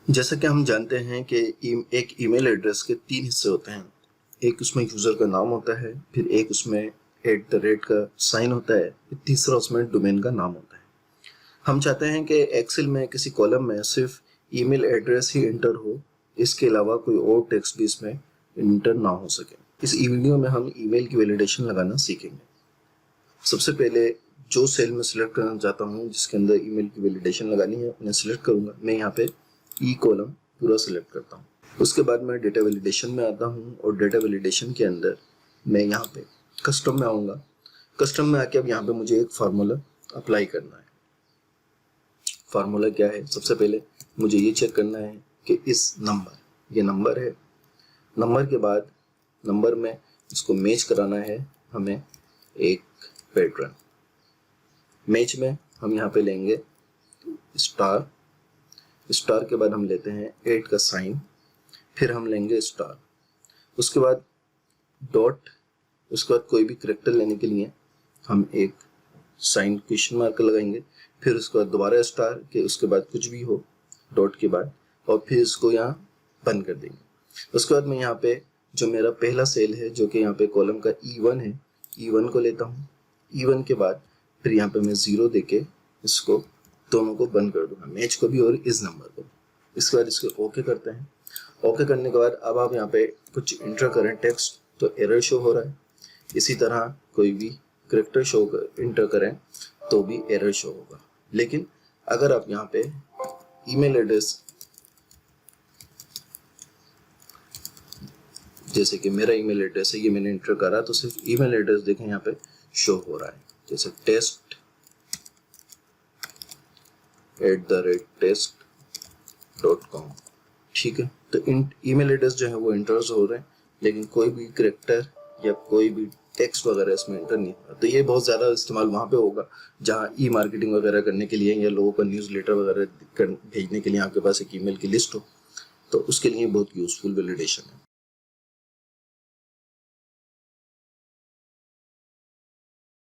जैसा कि हम जानते हैं कि एक ईमेल एड्रेस के 3 हिस्से होते हैं। एक उसमें यूज़र का नाम होता है, फिर एक उसमें @ का साइन होता है, फिर तीसरा उसमें डोमेन का नाम होता है। हम चाहते हैं कि एक्सेल में किसी कॉलम में सिर्फ ईमेल एड्रेस ही इंटर हो, इसके अलावा कोई और टेक्स्ट भी इसमें इंटर ना हो सके। इस वीडियो में हम ईमेल की वैलिडेशन लगाना सीखेंगे। सबसे पहले जो सेल में सिलेक्ट करना चाहता हूँ जिसके अंदर ईमेल की वैलिडेशन लगानी है उन्हें सिलेक्ट करूँगा। मैं यहाँ पे ई कॉलम पूरा सिलेक्ट करता हूँ। उसके बाद मैं डेटा वैलिडेशन में आता हूँ और डेटा वैलिडेशन के अंदर मैं यहाँ पे कस्टम में आऊँगा। कस्टम में आके अब यहाँ पे मुझे एक फार्मूला अप्लाई करना है। फार्मूला क्या है? सबसे पहले मुझे ये चेक करना है कि इस ये नंबर है। नंबर के बाद नंबर में इसको मैच कराना है हमें एक पैटर्न। मैच में हम यहाँ पे लेंगे स्टार। स्टार के बाद हम लेते हैं @ का साइन, फिर हम लेंगे स्टार। उसके बाद डॉट, उसके बाद कोई भी करेक्टर लेने के लिए हम एक साइन क्वेश्चन मार्क लगाएंगे, फिर उसके बाद दोबारा स्टार के, उसके बाद कुछ भी हो डॉट के बाद, और फिर इसको यहाँ बंद कर देंगे। उसके बाद मैं यहाँ पे जो मेरा पहला सेल है जो कि यहाँ पे कॉलम का E1 है, E1 को लेता हूँ। E1 के बाद फिर यहाँ पे मैं 0 देके इसको दोनों को बंद कर दूंगा, मैच को भी और इस नंबर को। इसके बाद इसको ओके करते हैं। ओके करने के बाद अब आप यहाँ पे कुछ इंटर करें टेक्स्ट तो एरर शो हो रहा है। इसी तरह कोई भी करेक्टर इंटर करें तो भी एरर शो होगा। लेकिन अगर आप यहाँ पे ईमेल एड्रेस, जैसे कि मेरा ईमेल एड्रेस है, ये मैंने इंटर करा तो सिर्फ ईमेल एड्रेस देखें यहाँ पे शो हो रहा है, जैसे test@test.com। ठीक है, तो ईमेल एड्रेस जो है वो इंटर्स हो रहे हैं, लेकिन कोई भी करेक्टर या कोई भी टेक्स्ट वगैरह इसमें इंटर नहीं होगा। तो ये बहुत ज़्यादा इस्तेमाल वहाँ पे होगा जहाँ ई मार्केटिंग वगैरह करने के लिए या लोगों का न्यूज़लेटर वगैरह भेजने के लिए आपके पास एक ईमेल की लिस्ट हो, तो उसके लिए बहुत यूजफुल वैलिडेशन है।